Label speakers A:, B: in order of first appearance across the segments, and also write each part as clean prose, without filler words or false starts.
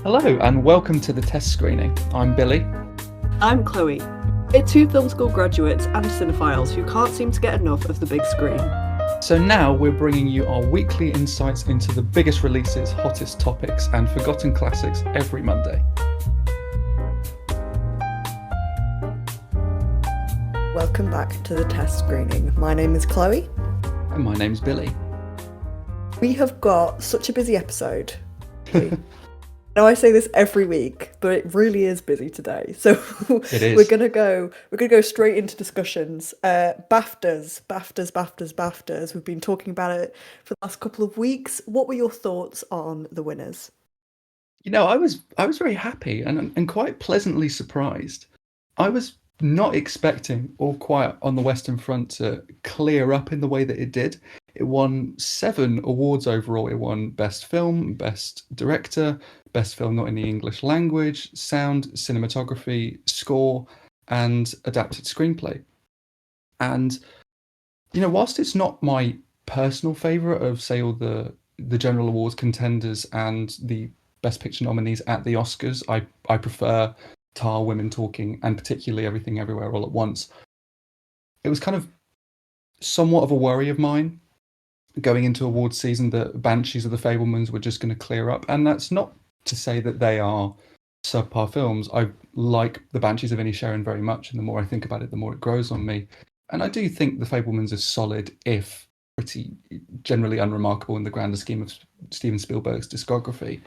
A: Hello and welcome to the test screening. I'm Billy.
B: I'm Chloe. We're two film school graduates and cinephiles who can't seem to get enough of the big screen.
A: So now we're bringing you our weekly insights into the biggest releases, hottest topics, and forgotten classics every Monday.
B: Welcome back to the test screening. My name is Chloe.
A: And my name's Billy.
B: We have got such a busy episode. Now I say this every week, but it really is busy today. So
A: It is.
B: we're gonna go straight into discussions. BAFTAs. We've been talking about it for the last couple of weeks. What were your thoughts on the winners?
A: You know, I was very happy and quite pleasantly surprised. I was not expecting All Quiet on the Western Front to clear up in the way that it did. It won 7 awards overall. It won Best Film, Best Director, Best Film Not in the English Language, Sound, Cinematography, Score, and Adapted Screenplay. And, you know, whilst it's not my personal favourite of, say, all the general awards contenders and the Best Picture nominees at the Oscars, I prefer Tar, Women Talking, and particularly Everything Everywhere All at Once. It was kind of somewhat of a worry of mine going into awards season that Banshees of the Fabelmans were just going to clear up, and that's not to say that they are subpar films. I like the Banshees of Inisherin very much, and the more I think about it, the more it grows on me. And I do think the Fabelmans is solid, if pretty generally unremarkable in the grander scheme of Steven Spielberg's discography.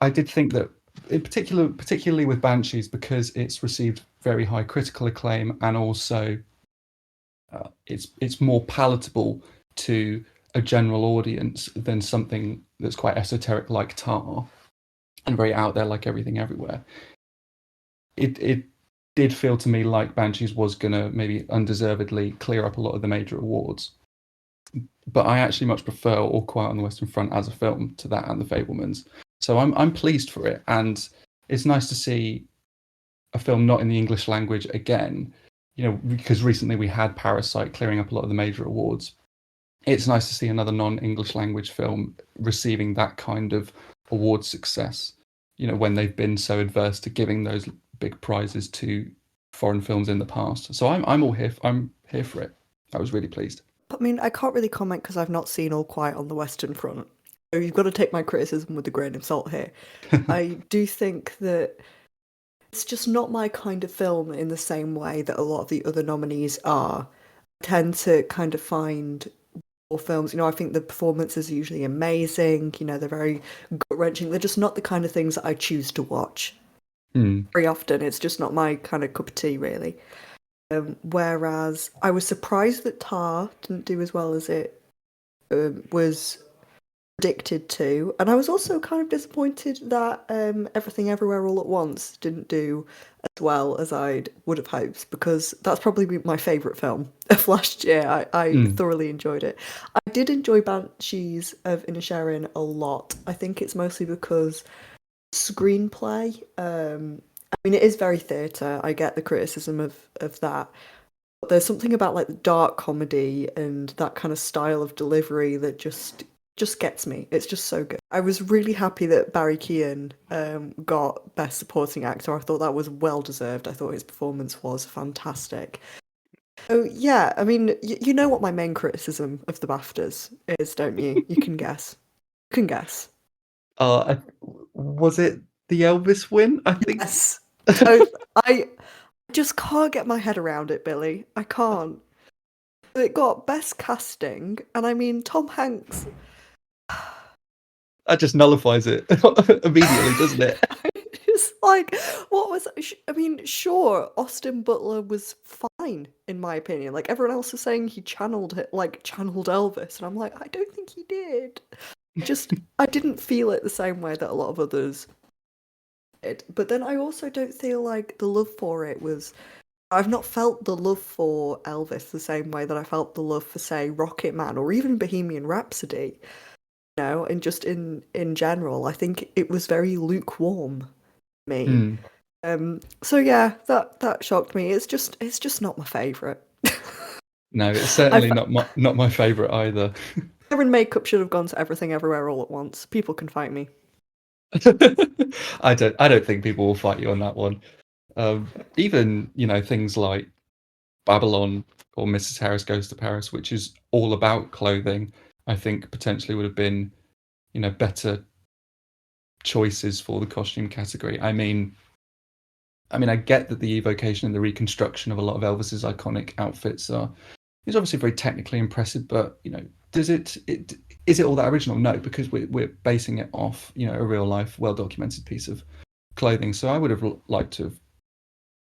A: I did think that, particularly with Banshees, because it's received very high critical acclaim, and also it's more palatable to a general audience than something that's quite esoteric like Tar and very out there like Everything Everywhere. It did feel to me like Banshees was going to maybe undeservedly clear up a lot of the major awards. But I actually much prefer All Quiet on the Western Front as a film to that and The Fabelmans. So I'm pleased for it, and it's nice to see a film not in the English language again. You know, because recently we had Parasite clearing up a lot of the major awards. It's nice to see another non-English language film receiving that kind of award success. You know, when they've been so adverse to giving those big prizes to foreign films in the past. So I'm all here. I'm here for it. I was really pleased.
B: I mean, I can't really comment because I've not seen All Quiet on the Western Front. So you've got to take my criticism with a grain of salt here. I do think that it's just not my kind of film in the same way that a lot of the other nominees are. I tend to kind of find more films, I think the performances are usually amazing, they're very gut-wrenching. They're just not the kind of things that I choose to watch. Very often. It's just not my kind of cup of tea, really. Whereas I was surprised that Tar didn't do as well as it was predicted to, and I was also kind of disappointed that Everything Everywhere All at Once didn't do as well as I would have hoped, because that's probably my favourite film of last year. I thoroughly enjoyed it. I did enjoy Banshees of Inisherin a lot. I think it's mostly because screenplay. I mean, it is very theatre. I get the criticism of that. But there's something about like the dark comedy and that kind of style of delivery that just gets me. It's just so good. I was really happy that Barry Keoghan got Best Supporting Actor. I thought that was well deserved. I thought his performance was fantastic. Oh yeah, I mean, you know what my main criticism of the BAFTAs is, don't you? You can guess. You can guess.
A: Was it the Elvis win? I think.
B: Yes. I just can't get my head around it, Billy. I can't. It got best casting, and I mean Tom Hanks.
A: That just nullifies it immediately, doesn't it?
B: It's like, what was? I mean, sure, Austin Butler was fine in my opinion. Like everyone else was saying, he channeled it, like channeled Elvis, and I'm like, I don't think he did. Just, I didn't feel it the same way that a lot of others did. But then I also don't feel like the love for it was. I've not felt the love for Elvis the same way that I felt the love for, say, Rocket Man or even Bohemian Rhapsody. And just in general, I think it was very lukewarm for me. So yeah, that shocked me. It's just not my favourite.
A: No, it's
B: I
A: certainly not my favourite either.
B: Hair and makeup should have gone to Everything Everywhere All at Once. People can fight me.
A: I don't think people will fight you on that one. Even things like Babylon or Mrs. Harris Goes to Paris, which is all about clothing, I think potentially would have been better choices for the costume category. I get that the evocation and the reconstruction of a lot of Elvis's iconic outfits is obviously very technically impressive, but does it is it all that original? No, because we're basing it off a real life, well documented piece of clothing. So I would have liked to have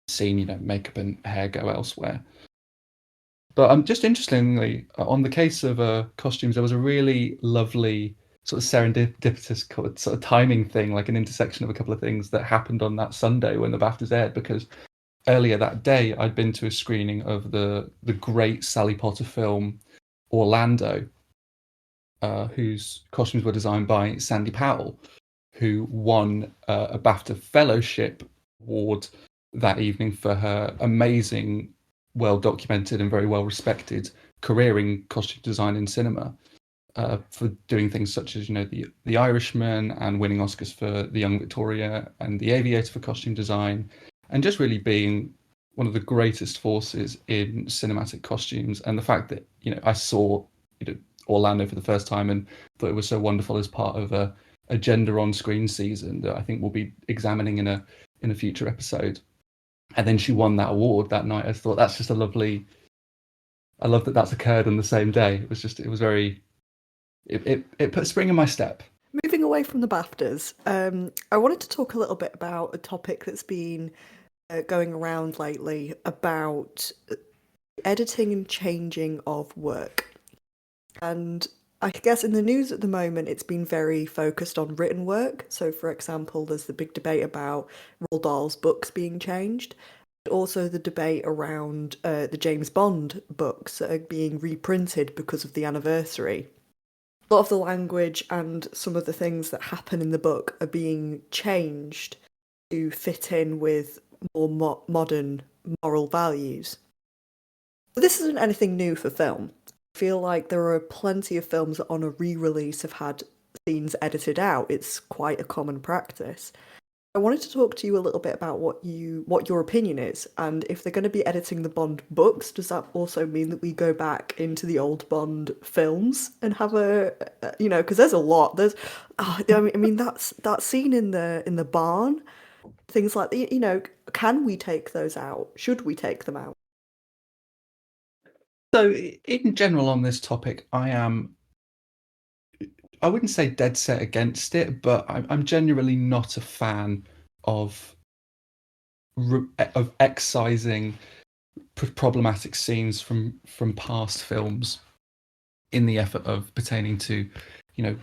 A: seen makeup and hair go elsewhere. But just interestingly, on the case of costumes, there was a really lovely sort of serendipitous sort of timing thing, like an intersection of a couple of things that happened on that Sunday when the BAFTAs aired. Because earlier that day, I'd been to a screening of the great Sally Potter film Orlando, whose costumes were designed by Sandy Powell, who won a BAFTA Fellowship Award that evening for her amazing, well documented and very well respected career in costume design in cinema, for doing things such as the Irishman and winning Oscars for The Young Victoria and The Aviator for costume design, and just really being one of the greatest forces in cinematic costumes. And the fact that I saw Orlando for the first time and thought it was so wonderful as part of a gender on screen season that I think we'll be examining in a future episode. And then she won that award that night. I thought that's just a lovely. I love that that's occurred on the same day. It was very. It put spring in my step.
B: Moving away from the BAFTAs, I wanted to talk a little bit about a topic that's been going around lately about editing and changing of work. And I guess in the news at the moment, it's been very focused on written work. So, for example, there's the big debate about Roald Dahl's books being changed. Also, the debate around the James Bond books that are being reprinted because of the anniversary. A lot of the language and some of the things that happen in the book are being changed to fit in with more modern moral values. But this isn't anything new for film. I feel like there are plenty of films that on a re-release have had scenes edited out. It's quite a common practice. I wanted to talk to you a little bit about what your opinion is, and if they're going to be editing the Bond books, does that also mean that we go back into the old Bond films and have because there's a lot. That's that scene in the barn, things like can we take those out? Should we take them out?
A: So, in general, on this topic, I wouldn't say dead set against it, but I'm genuinely not a fan of excising problematic scenes from past films in the effort of pertaining to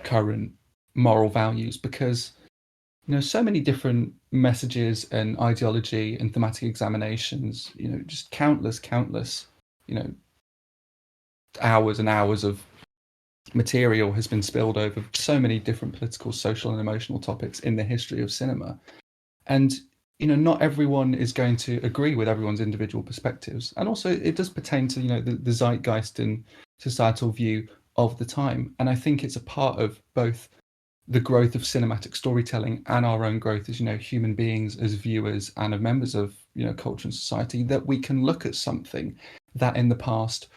A: current moral values, because so many different messages and ideology and thematic examinations, just countless hours and hours of material has been spilled over so many different political, social, and emotional topics in the history of cinema. And not everyone is going to agree with everyone's individual perspectives. And also, it does pertain to the zeitgeist and societal view of the time. And I think it's a part of both the growth of cinematic storytelling and our own growth as human beings, as viewers, and as members of culture and society, that we can look at something that in the past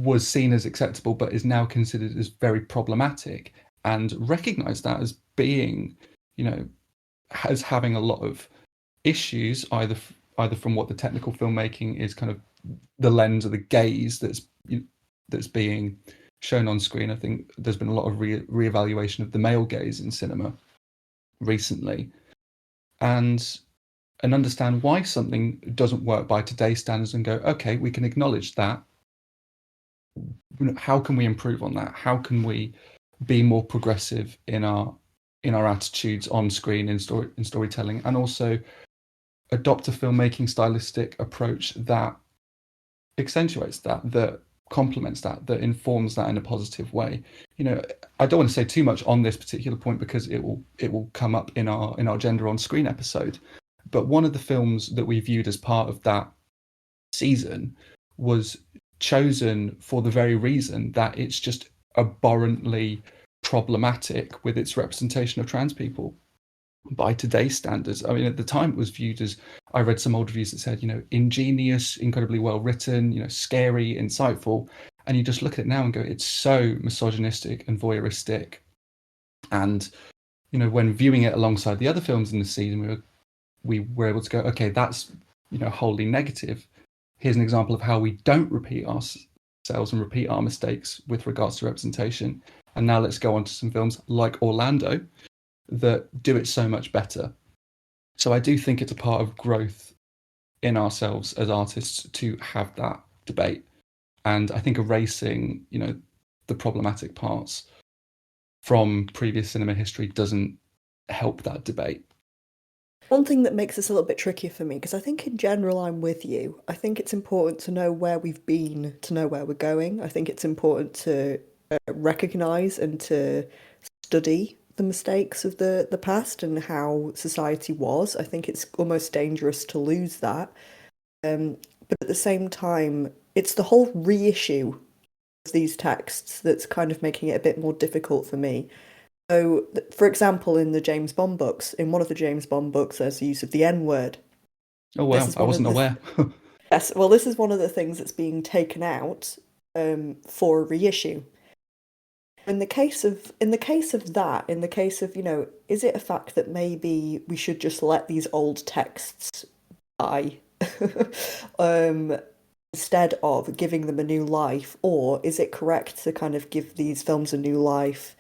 A: was seen as acceptable but is now considered as very problematic, and recognize that as being as having a lot of issues, either from what the technical filmmaking is, kind of the lens or the gaze that's being shown on screen. I think there's been a lot of reevaluation of the male gaze in cinema recently, and understand why something doesn't work by today's standards, and go, okay, we can acknowledge that. How can we improve on that? How can we be more progressive in our attitudes on screen, in storytelling, and also adopt a filmmaking stylistic approach that accentuates that complements that informs that in a positive way. I don't want to say too much on this particular point because it will come up in our gender on screen episode. But one of the films that we viewed as part of that season was chosen for the very reason that it's just abhorrently problematic with its representation of trans people by today's standards. I mean, at the time, it was viewed as, I read some old reviews that said, ingenious, incredibly well written, scary, insightful. And you just look at it now and go, it's so misogynistic and voyeuristic. And, when viewing it alongside the other films in the season, we were able to go, okay, that's, wholly negative. Here's an example of how we don't repeat ourselves and repeat our mistakes with regards to representation. And now let's go on to some films like Orlando that do it so much better. So I do think it's a part of growth in ourselves as artists to have that debate. And I think erasing, the problematic parts from previous cinema history doesn't help that debate.
B: One thing that makes this a little bit trickier for me, because I think in general I'm with you. I think it's important to know where we've been, to know where we're going. I think it's important to recognize and to study the mistakes of the past and how society was. I think it's almost dangerous to lose that. But at the same time, it's the whole reissue of these texts that's kind of making it a bit more difficult for me. So, for example, in the James Bond books, in one of the James Bond books, there's the use of the N word.
A: Oh,
B: This
A: wow.
B: is
A: I
B: one of
A: wasn't
B: the
A: aware.
B: yes, well, this is one of the things that's being taken out for a reissue. In the case of, is it a fact that maybe we should just let these old texts die um, instead of giving them a new life, or is it correct to kind of give these films a new life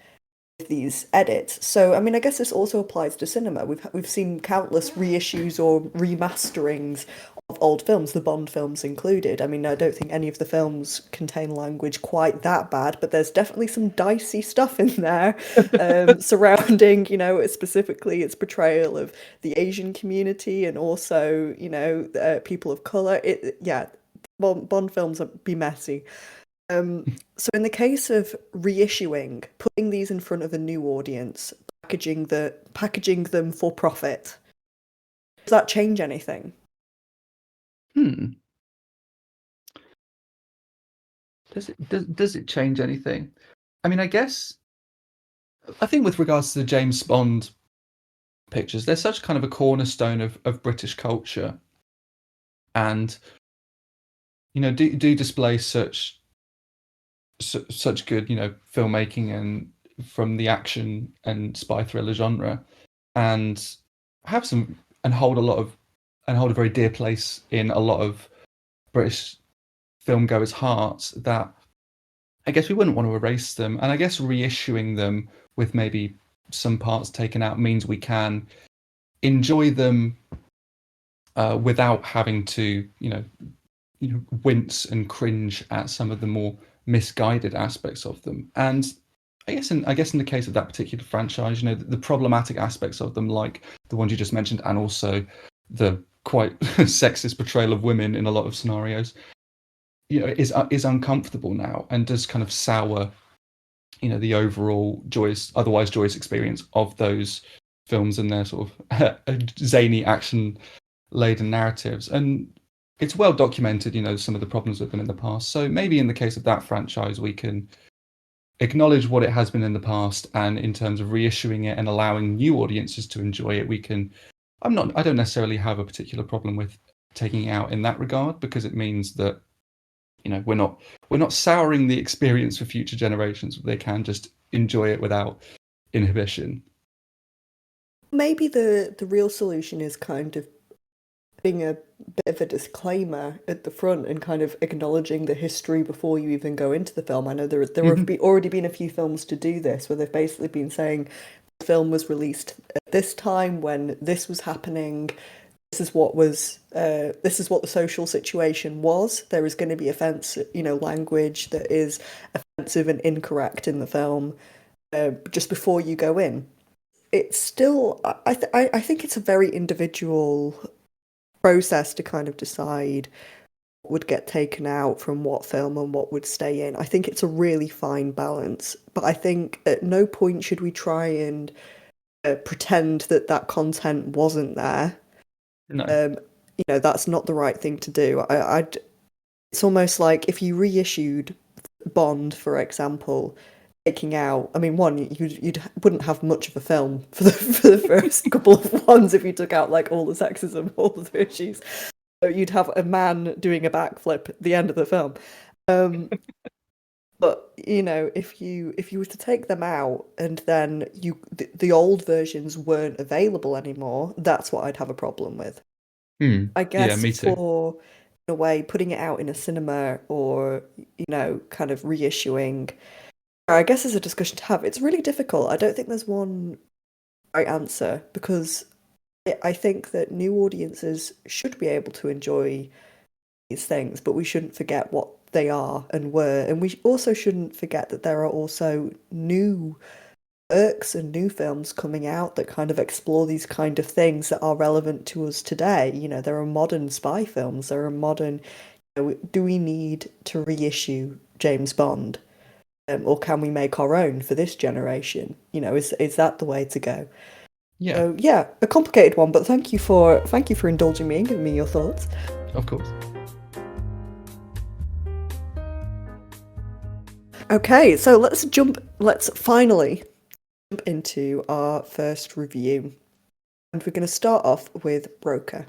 B: with these edits? So, I mean, I guess this also applies to cinema. We've seen countless reissues or remasterings of old films, the Bond films included. I mean, I don't think any of the films contain language quite that bad, but there's definitely some dicey stuff in there surrounding, specifically its portrayal of the Asian community and also, people of color. Yeah, Bond films be messy. So in the case of reissuing, putting these in front of a new audience, packaging them for profit, does that change anything?
A: Hmm. Does it change anything? I mean, I think with regards to the James Bond pictures, they're such kind of a cornerstone of British culture, and do display such good filmmaking and from the action and spy thriller genre, and have some and hold a very dear place in a lot of British film goers' hearts, that I guess we wouldn't want to erase them. And I guess reissuing them with maybe some parts taken out means we can enjoy them without having to, wince and cringe at some of the more misguided aspects of them. And I guess in the case of that particular franchise, the problematic aspects of them, like the ones you just mentioned, and also the quite sexist portrayal of women in a lot of scenarios, is uncomfortable now and does kind of sour, the overall otherwise joyous experience of those films and their sort of zany action laden narratives. And it's well documented, some of the problems with them in the past. So maybe in the case of that franchise, we can acknowledge what it has been in the past, and in terms of reissuing it and allowing new audiences to enjoy it, we can. I don't necessarily have a particular problem with taking it out in that regard, because it means that we're not souring the experience for future generations. They can just enjoy it without inhibition.
B: Maybe the real solution is kind of being a bit of a disclaimer at the front and kind of acknowledging the history before you even go into the film. I know already been a few films to do this, where they've basically been saying the film was released at this time when this was happening. This is what the social situation was. There is going to be offensive, language that is offensive and incorrect in the film just before you go in. It's still, I think it's a very individual process to kind of decide what would get taken out from what film and what would stay in. I think it's a really fine balance, but I think at no point should we try and pretend that that content wasn't there.
A: No.
B: Um, that's not the right thing to do. It's almost like if you reissued Bond, for example, taking out. I mean, one, you'd wouldn't have much of a film for the first couple of ones if you took out like all the sexism, all the issues. So you'd have a man doing a backflip at the end of the film. Um, but if you were to take them out and then the old versions weren't available anymore, that's what I'd have a problem with.
A: Hmm.
B: I
A: Yeah,
B: guess
A: me too.
B: for in a way putting it out in a cinema or kind of reissuing, I guess is a discussion to have. It's really difficult. I don't think there's one right answer because I think that new audiences should be able to enjoy these things, but we shouldn't forget what they are and were. And we also shouldn't forget that there are also new works and new films coming out that kind of explore these kind of things that are relevant to us today. There are modern spy films, there are modern, do we need to reissue James Bond? Or can we make our own for this generation? Is that the way to go?
A: Yeah,
B: So yeah, a complicated one, but thank you for indulging me and giving me your thoughts.
A: of course.
B: Okay, so let's finally jump into our first review. And we're going to start off with Broker.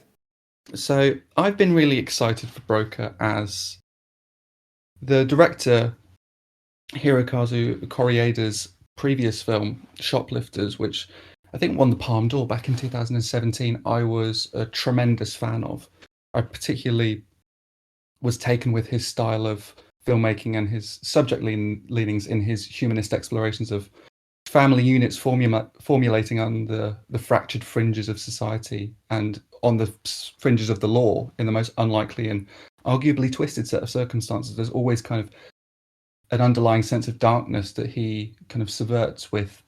A: So I've been really excited for Broker as the director Hirokazu Korieda's previous film, Shoplifters, which I think won the Palme d'Or back in 2017, I was a tremendous fan of. I particularly was taken with his style of filmmaking and his subject leanings in his humanist explorations of family units formulating on the fractured fringes of society and on the fringes of the law in the most unlikely and arguably twisted set of circumstances. There's always kind of an underlying sense of darkness that he kind of subverts with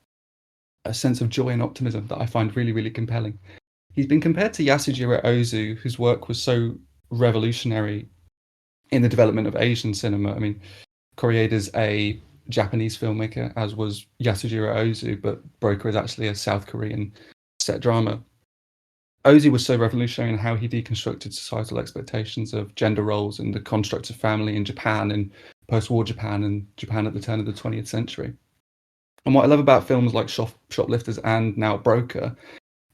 A: a sense of joy and optimism that I find really, really compelling. He's been compared to Yasujiro Ozu, whose work was so revolutionary in the development of Asian cinema. I mean, Korieda's a Japanese filmmaker, as was Yasujiro Ozu, but Broker is actually a South Korean set drama. Ozu was so revolutionary in how he deconstructed societal expectations of gender roles and the construct of family in Japan and post-war Japan and Japan at the turn of the 20th century. And what I love about films like Shoplifters and now Broker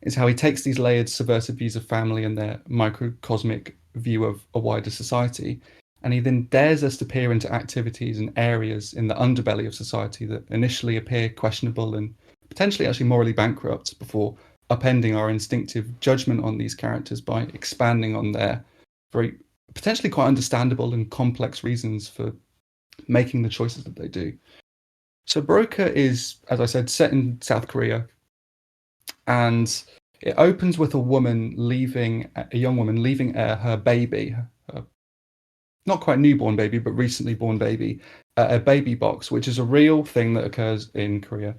A: is how he takes these layered subversive views of family and their microcosmic view of a wider society, and he then dares us to peer into activities and areas in the underbelly of society that initially appear questionable and potentially actually morally bankrupt before upending our instinctive judgment on these characters by expanding on their very potentially quite understandable and complex reasons for making the choices that they do. So Broker is, as I said, set in South Korea, and it opens with a young woman leaving her baby, her not quite newborn baby, but recently born baby, a baby box, which is a real thing that occurs in Korea.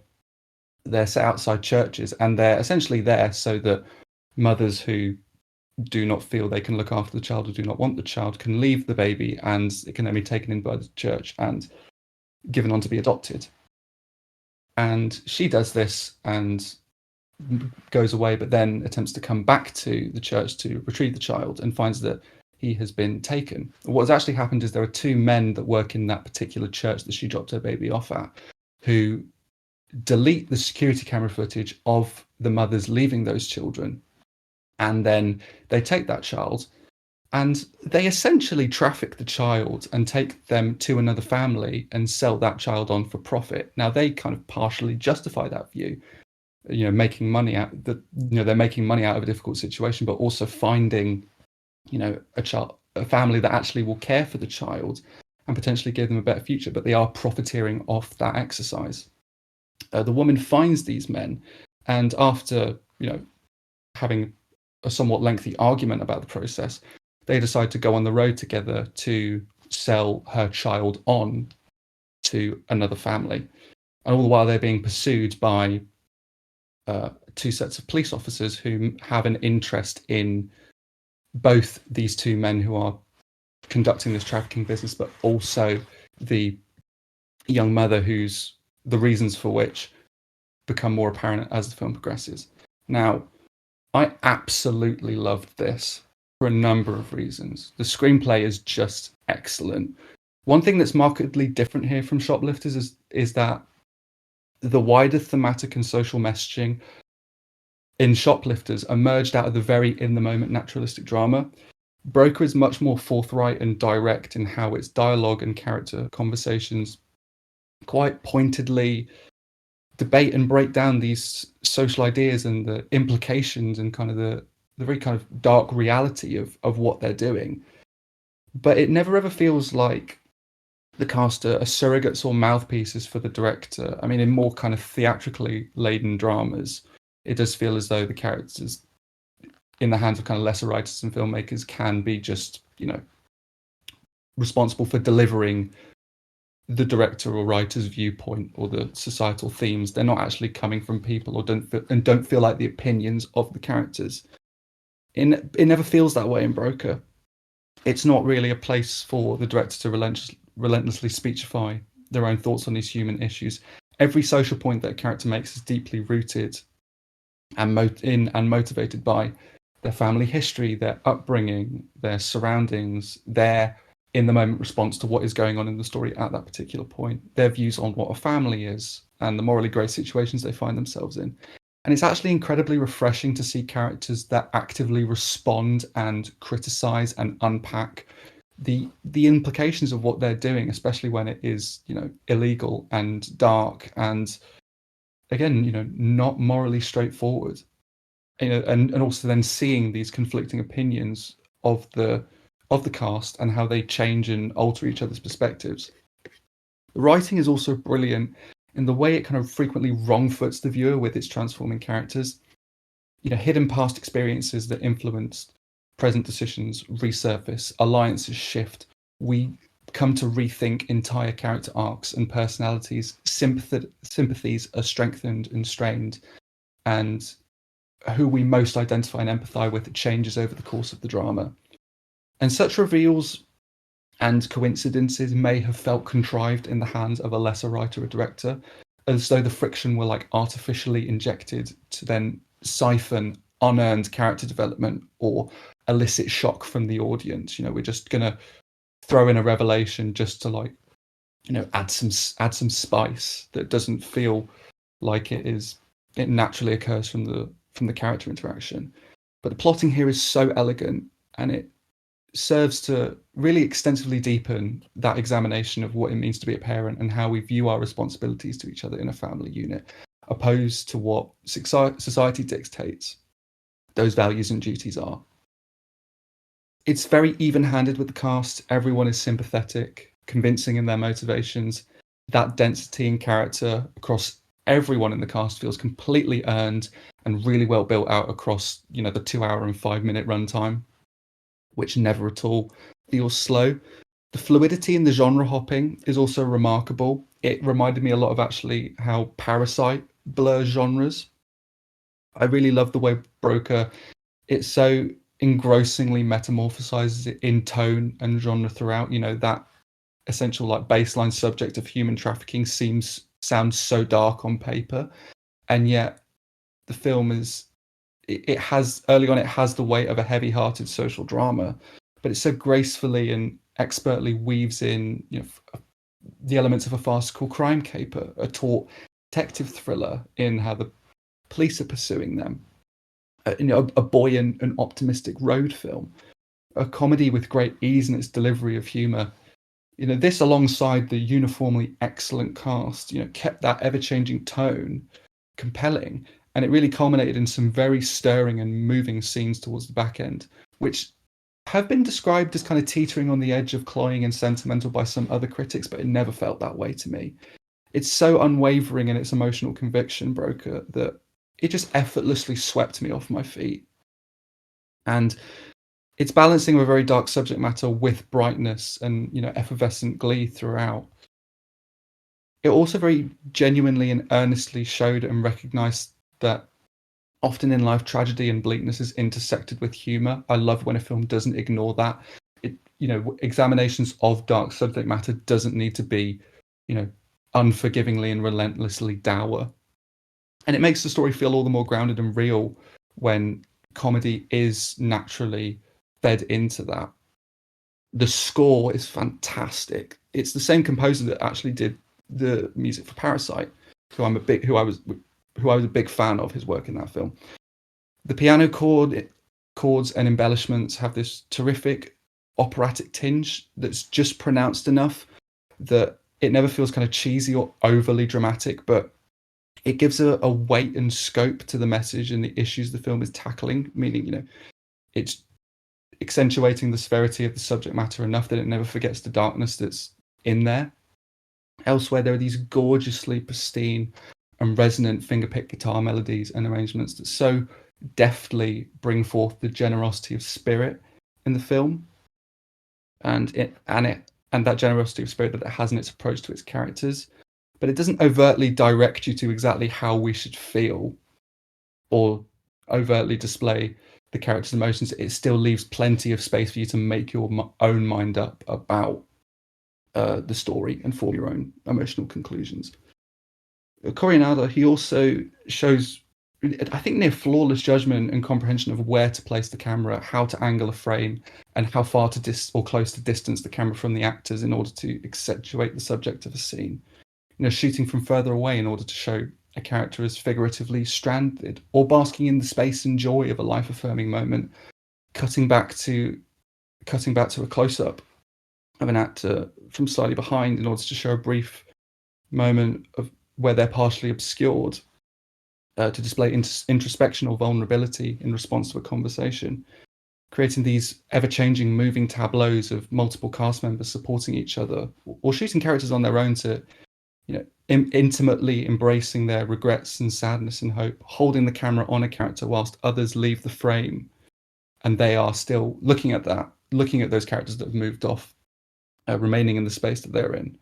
A: They're set outside churches, and they're essentially there so that mothers who do not feel they can look after the child or do not want the child can leave the baby, and it can then be taken in by the church and given on to be adopted. And she does this and goes away, but then attempts to come back to the church to retrieve the child and finds that he has been taken. What's actually happened is there are two men that work in that particular church that she dropped her baby off at who delete the security camera footage of the mothers leaving those children. And then they take that child and they essentially traffic the child and take them to another family and sell that child on for profit. Now they kind of partially justify that view, making money out they're making money out of a difficult situation, but also finding, a family that actually will care for the child and potentially give them a better future, but they are profiteering off that exercise. The woman finds these men, and after having a somewhat lengthy argument about the process, they decide to go on the road together to sell her child on to another family. And all the while they're being pursued by two sets of police officers who have an interest in both these two men who are conducting this trafficking business, but also the young mother whose the reasons for which become more apparent as the film progresses. Now, I absolutely loved this for a number of reasons. The screenplay is just excellent. One thing that's markedly different here from Shoplifters is that the wider thematic and social messaging in Shoplifters emerged out of the very in the moment naturalistic drama. Broker is much more forthright and direct in how its dialogue and character conversations quite pointedly debate and break down these social ideas and the implications and kind of the very kind of dark reality of what they're doing. But it never ever feels like the cast are surrogates or mouthpieces for the director. I mean, in more kind of theatrically laden dramas, it does feel as though the characters in the hands of kind of lesser writers and filmmakers can be just, responsible for delivering the director or writer's viewpoint or the societal themes. They're not actually coming from people or don't feel like the opinions of the characters. It never feels that way in Broker. It's not really a place for the director to relentlessly speechify their own thoughts on these human issues. Every social point that a character makes is deeply rooted and motivated by their family history, their upbringing, their surroundings, their in the moment response to what is going on in the story at that particular point, their views on what a family is, and the morally grey situations they find themselves in. And it's actually incredibly refreshing to see characters that actively respond and criticize and unpack the implications of what they're doing, especially when it is, illegal and dark and, again, not morally straightforward. And also then seeing these conflicting opinions of the cast and how they change and alter each other's perspectives. The writing is also brilliant in the way it kind of frequently wrongfoots the viewer with its transforming characters. Hidden past experiences that influenced present decisions resurface, alliances shift. We come to rethink entire character arcs and personalities. Sympathies are strengthened and strained, and who we most identify and empathize with changes over the course of the drama. And such reveals and coincidences may have felt contrived in the hands of a lesser writer or director, as though the friction were like artificially injected to then siphon unearned character development or elicit shock from the audience. We're just gonna throw in a revelation just to add some spice that doesn't feel like it naturally occurs from the character interaction. But the plotting here is so elegant, and it serves to really extensively deepen that examination of what it means to be a parent and how we view our responsibilities to each other in a family unit, opposed to what society dictates those values and duties are. It's very even-handed with the cast. Everyone is sympathetic, convincing in their motivations. That density in character across everyone in the cast feels completely earned and really well built out across, the 2 hour and 5 minute runtime, which never at all feels slow. The fluidity in the genre hopping is also remarkable. It reminded me a lot of actually how Parasite blurs genres. I really love the way Broker, it so engrossingly metamorphosizes it in tone and genre throughout. That essential like baseline subject of human trafficking sounds so dark on paper, and yet the film is it has early on it has the weight of a heavy-hearted social drama, but it so gracefully and expertly weaves in the elements of a farcical crime caper, a taut detective thriller in how the police are pursuing them, a buoyant and optimistic road film, a comedy with great ease in its delivery of humor. This alongside the uniformly excellent cast, kept that ever-changing tone compelling, and it really culminated in some very stirring and moving scenes towards the back end, which have been described as kind of teetering on the edge of cloying and sentimental by some other critics, but it never felt that way to me. It's so unwavering in its emotional conviction, Broker, that it just effortlessly swept me off my feet. And it's balancing a very dark subject matter with brightness and effervescent glee throughout. It also very genuinely and earnestly showed and recognized that often in life tragedy and bleakness is intersected with humor. I love when a film doesn't ignore that. Examinations of dark subject matter doesn't need to be unforgivingly and relentlessly dour, and it makes the story feel all the more grounded and real when comedy is naturally fed into that. The score is fantastic. It's the same composer that actually did the music for Parasite, who I was a big fan of his work in that film. The chords and embellishments have this terrific operatic tinge that's just pronounced enough that it never feels kind of cheesy or overly dramatic, but it gives a weight and scope to the message and the issues the film is tackling, meaning, it's accentuating the severity of the subject matter enough that it never forgets the darkness that's in there. Elsewhere, there are these gorgeously pristine and resonant fingerpick guitar melodies and arrangements that so deftly bring forth the generosity of spirit in the film, and that generosity of spirit that it has in its approach to its characters. But it doesn't overtly direct you to exactly how we should feel or overtly display the character's emotions. It still leaves plenty of space for you to make your own mind up about the story and form your own emotional conclusions. Corianada, he also shows, I think, near flawless judgment and comprehension of where to place the camera, how to angle a frame, and how far to or close to distance the camera from the actors in order to accentuate the subject of a scene. Shooting from further away in order to show a character as figuratively stranded, or basking in the space and joy of a life-affirming moment, cutting back to a close-up of an actor from slightly behind in order to show a brief moment of where they're partially obscured, to display introspection or vulnerability in response to a conversation, creating these ever-changing moving tableaus of multiple cast members supporting each other, or shooting characters on their own to intimately embracing their regrets and sadness and hope, holding the camera on a character whilst others leave the frame, and they are still looking at those characters that have moved off, remaining in the space that they're in,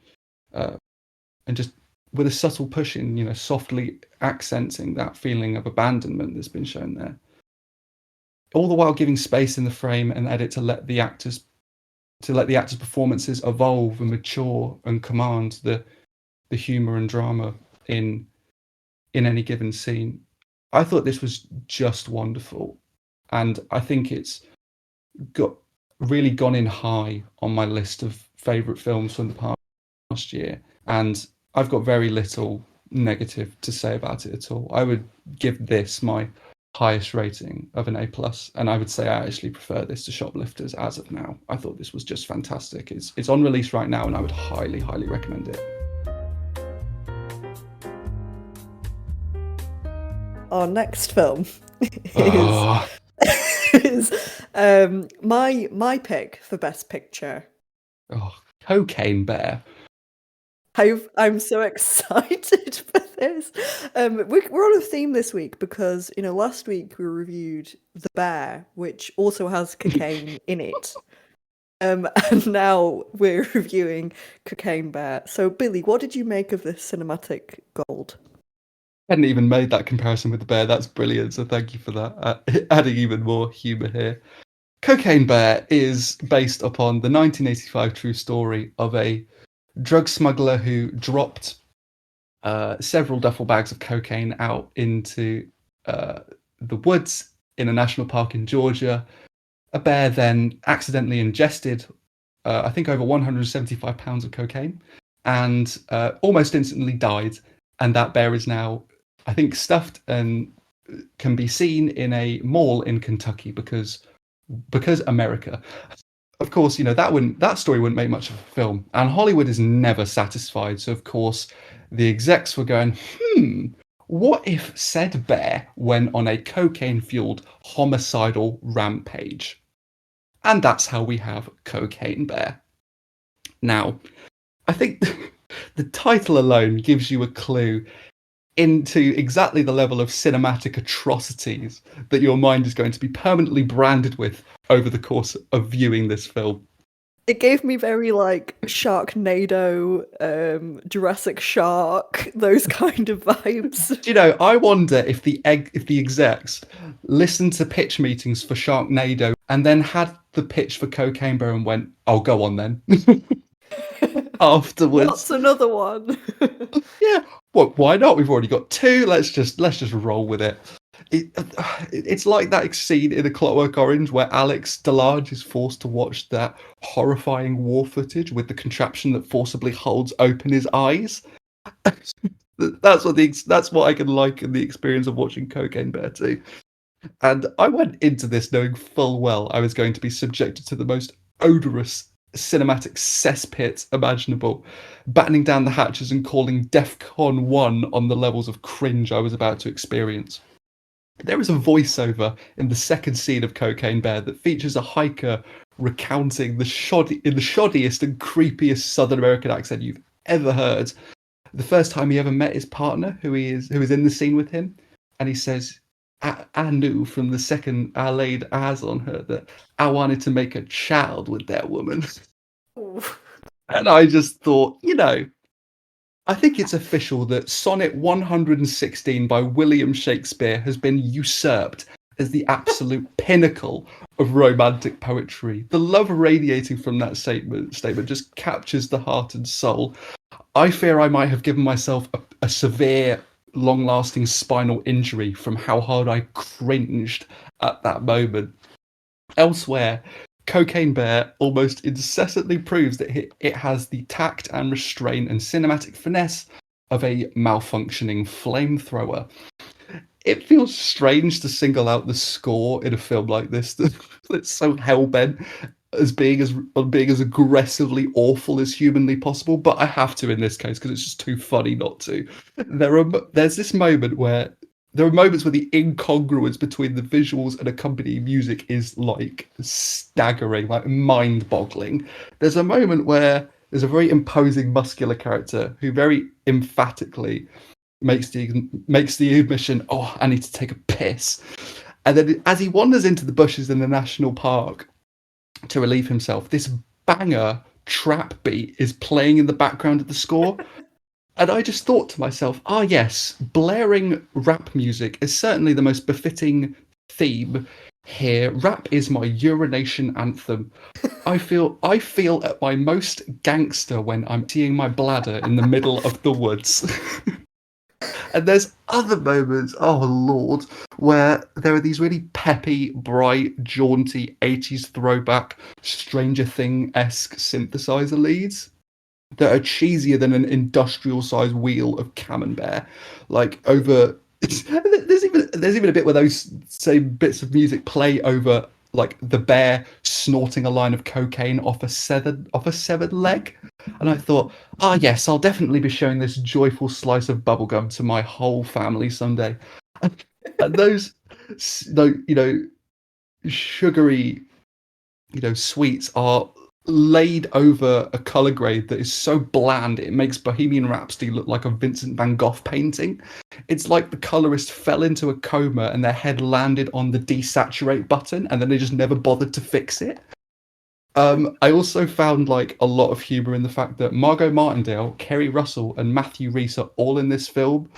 A: and just with a subtle push in, softly accenting that feeling of abandonment that's been shown there, all the while giving space in the frame and edit to let the actors' performances evolve and mature and command the humor and drama in any given scene. I thought this was just wonderful, and I think it's really gone in high on my list of favorite films from the past year, and I've got very little negative to say about it at all. I would give this my highest rating of an A+, and I would say I actually prefer this to Shoplifters as of now. I thought this was just fantastic. It's on release right now, and I would highly, highly recommend it.
B: Our next film
A: Oh.
B: is my pick for Best Picture.
A: Oh, Cocaine Bear.
B: I'm so excited for this. We're on a theme this week because, last week we reviewed The Bear, which also has cocaine in it. And now we're reviewing Cocaine Bear. So, Billy, what did you make of this cinematic gold?
A: I hadn't even made that comparison with The Bear. That's brilliant. So thank you for that. Adding even more humour here. Cocaine Bear is based upon the 1985 true story of a drug smuggler who dropped several duffel bags of cocaine out into the woods in a national park in Georgia. A bear then accidentally ingested, I think, over 175 pounds of cocaine, and almost instantly died. And that bear is now, I think, stuffed and can be seen in a mall in Kentucky because America. Of course, that story wouldn't make much of a film, and Hollywood is never satisfied. So of course, the execs were going, what if said bear went on a cocaine-fueled homicidal rampage? And that's how we have Cocaine Bear. Now, I think the title alone gives you a clue into exactly the level of cinematic atrocities that your mind is going to be permanently branded with over the course of viewing this film.
B: It gave me very Sharknado, Jurassic Shark, those kind of vibes.
A: I wonder if the execs listened to pitch meetings for Sharknado and then had the pitch for Cocaine Bear and went, "Oh, go on then." Afterwards,
B: what's another one?
A: Yeah, well, why not? We've already got two. Let's just roll with it. It's like that scene in A Clockwork Orange where Alex DeLarge is forced to watch that horrifying war footage with the contraption that forcibly holds open his eyes. That's what I can liken the experience of watching Cocaine Bear to. And I went into this knowing full well I was going to be subjected to the most odorous cinematic cesspit imaginable, battening down the hatches and calling DEFCON 1 on the levels of cringe I was about to experience. There is a voiceover in the second scene of Cocaine Bear that features a hiker recounting in the shoddiest and creepiest Southern American accent you've ever heard. The first time he ever met his partner, who is in the scene with him, and he says, I knew from the second I laid eyes on her that I wanted to make a child with that woman.
B: Ooh.
A: And I just thought, I think it's official that Sonnet 116 by William Shakespeare has been usurped as the absolute pinnacle of romantic poetry. The love radiating from that statement just captures the heart and soul. I fear I might have given myself a severe, long lasting spinal injury from how hard I cringed at that moment. Elsewhere, Cocaine Bear almost incessantly proves that it has the tact and restraint and cinematic finesse of a malfunctioning flamethrower. It feels strange to single out the score in a film like this that's so hell-bent on being as aggressively awful as humanly possible, but I have to in this case because it's just too funny not to. There's this moment where there are moments where the incongruence between the visuals and accompanying music is like staggering, like mind-boggling. There's a moment where there's a very imposing muscular character who very emphatically makes the admission, "Oh, I need to take a piss," and then as he wanders into the bushes in the national park to relieve himself, this banger trap beat is playing in the background of the score. And I just thought to myself, yes, blaring rap music is certainly the most befitting theme here. Rap is my urination anthem. I feel at my most gangster when I'm emptying my bladder in the middle of the woods. And there's other moments, oh lord, where there are these really peppy, bright, jaunty 80s throwback Stranger Thing-esque synthesizer leads that are cheesier than an industrial-sized wheel of Camembert. Like over, there's even a bit where those same bits of music play over like the bear snorting a line of cocaine off a severed leg. And I thought, yes, I'll definitely be showing this joyful slice of bubblegum to my whole family someday. And sugary, sweets are laid over a color grade that is so bland it makes Bohemian Rhapsody look like a Vincent van Gogh painting. It's like the colorist fell into a coma and their head landed on the desaturate button and then they just never bothered to fix it. I also found like a lot of humor in the fact that Margot Martindale, Kerry Russell, and Matthew Rhys are all in this film,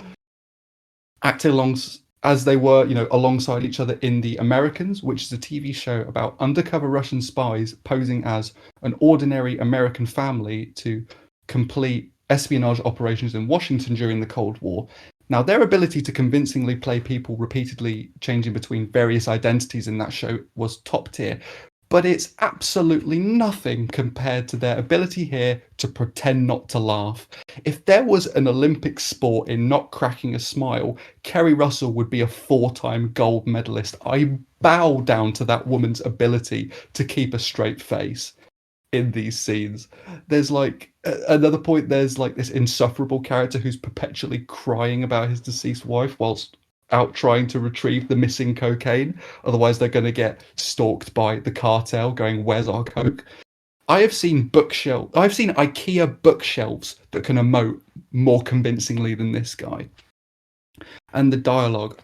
A: acting as they were, alongside each other in The Americans, which is a TV show about undercover Russian spies posing as an ordinary American family to complete espionage operations in Washington during the Cold War. Now, their ability to convincingly play people repeatedly changing between various identities in that show was top tier, but it's absolutely nothing compared to their ability here to pretend not to laugh. If there was an Olympic sport in not cracking a smile, Kerry Russell would be a 4-time gold medalist. I bow down to that woman's ability to keep a straight face in these scenes. There's like another point, there's like this insufferable character who's perpetually crying about his deceased wife whilst out trying to retrieve the missing cocaine. Otherwise, they're going to get stalked by the cartel going, "Where's our coke?" I've seen IKEA bookshelves that can emote more convincingly than this guy. And the dialogue,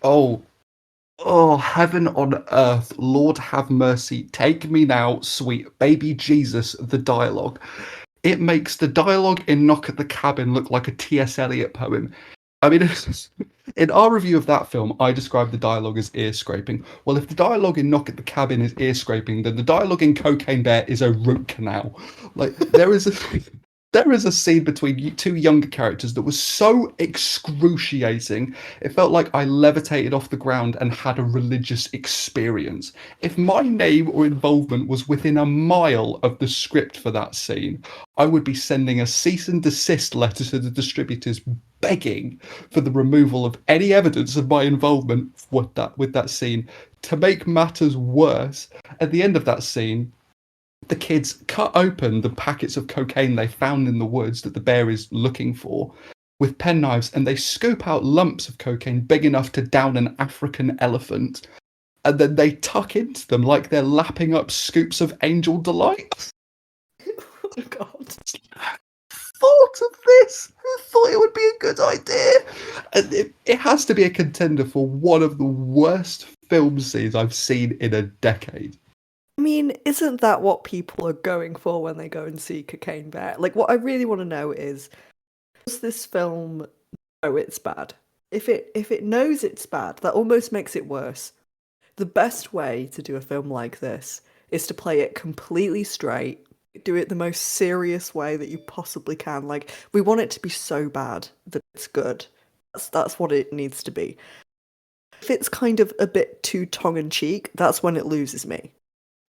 A: heaven on earth, Lord have mercy, take me now, sweet baby Jesus, the dialogue. It makes the dialogue in Knock at the Cabin look like a T.S. Eliot poem. I mean, in our review of that film, I described the dialogue as ear scraping. Well, if the dialogue in Knock at the Cabin is ear scraping, then the dialogue in Cocaine Bear is a root canal. Like, there is a There is a scene between two younger characters that was so excruciating. It felt like I levitated off the ground and had a religious experience. If my name or involvement was within a mile of the script for that scene, I would be sending a cease and desist letter to the distributors begging for the removal of any evidence of my involvement with that scene. To make matters worse, at the end of that scene, the kids cut open the packets of cocaine they found in the woods that the bear is looking for with penknives, and they scoop out lumps of cocaine big enough to down an African elephant, and then they tuck into them like they're lapping up scoops of angel delight.
B: Oh God.
A: Thought of this? Who thought it would be a good idea? And it has to be a contender for one of the worst film scenes I've seen in a decade.
B: I mean, isn't that what people are going for when they go and see Cocaine Bear? Like, what I really want to know is, does this film know it's bad? If it knows it's bad, that almost makes it worse. The best way to do a film like this is to play it completely straight, do it the most serious way that you possibly can. Like, we want it to be so bad that it's good. That's what it needs to be. If it's kind of a bit too tongue-in-cheek, that's when it loses me.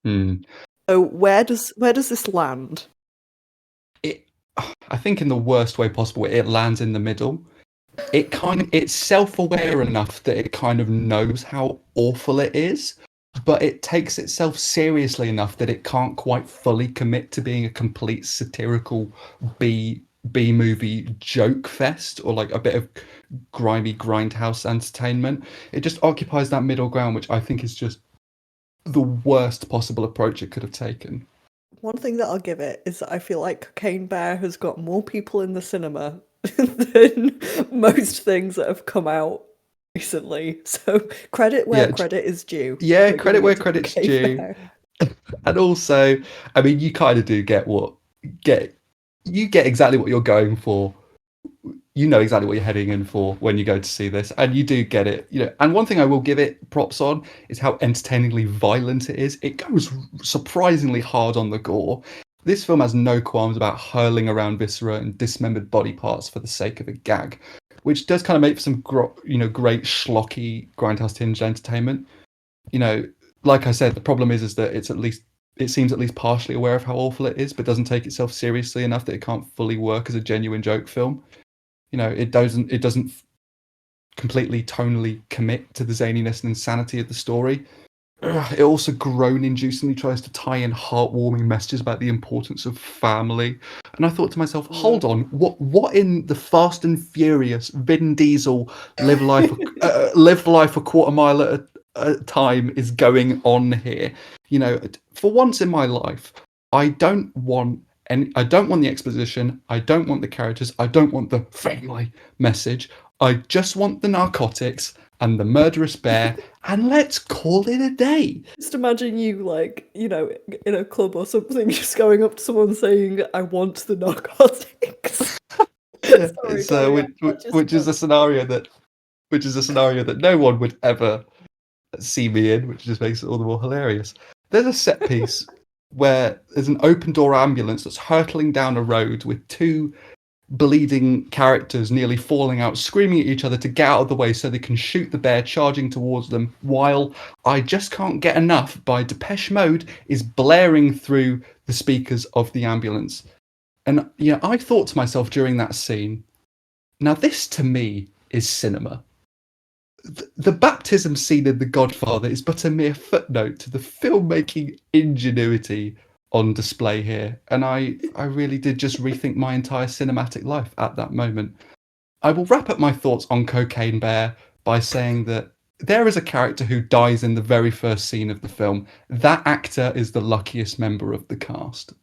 A: Hmm.
B: So where does this land?
A: I think in the worst way possible, it lands in the middle. It's self-aware enough that it kind of knows how awful it is, but it takes itself seriously enough that it can't quite fully commit to being a complete satirical B movie joke fest or like a bit of grimy grindhouse entertainment. It just occupies that middle ground, which I think is just the worst possible approach it could have taken.
B: One thing that I'll give it is that I feel like Cocaine Bear has got more people in the cinema than most things that have come out recently. So credit where
A: Yeah,
B: credit is due.
A: yeah,
B: For
A: credit
B: giving
A: where
B: it to
A: credit's
B: Cocaine
A: due.
B: Bear.
A: And also, I mean, you kind of do get you get exactly what you're going for. You know exactly what you're heading in for when you go to see this, and you do get it. And one thing I will give it props on is how entertainingly violent it is. It goes surprisingly hard on the gore. This film has no qualms about hurling around viscera and dismembered body parts for the sake of a gag, which does kind of make for some great schlocky grindhouse tinged entertainment. You know, like I said, the problem is that it seems at least partially aware of how awful it is, but doesn't take itself seriously enough that it can't fully work as a genuine joke film. It doesn't completely tonally commit to the zaniness and insanity of the story. It also groan-inducingly tries to tie in heartwarming messages about the importance of family. And I thought to myself, hold on, what in the Fast and Furious Vin Diesel live life a quarter mile at a time is going on here? For once in my life, I don't want I don't want the exposition. I don't want the characters. I don't want the family message. I just want the narcotics and the murderous bear, and let's call it a day.
B: Just imagine you, like, in a club or something, just going up to someone saying, I want the narcotics.
A: Yeah,
B: Sorry,
A: it's
B: carry on.
A: which is a scenario that no one would ever see me in, which just makes it all the more hilarious. There's a set piece where there's an open door ambulance that's hurtling down a road with two bleeding characters nearly falling out, screaming at each other to get out of the way so they can shoot the bear charging towards them, while I Just Can't Get Enough by Depeche Mode is blaring through the speakers of the ambulance. And I thought to myself during that scene, now this to me is cinema. The baptism scene in The Godfather is but a mere footnote to the filmmaking ingenuity on display here, and I really did just rethink my entire cinematic life at that moment. I will wrap up my thoughts on Cocaine Bear by saying that there is a character who dies in the very first scene of the film. That actor is the luckiest member of the cast.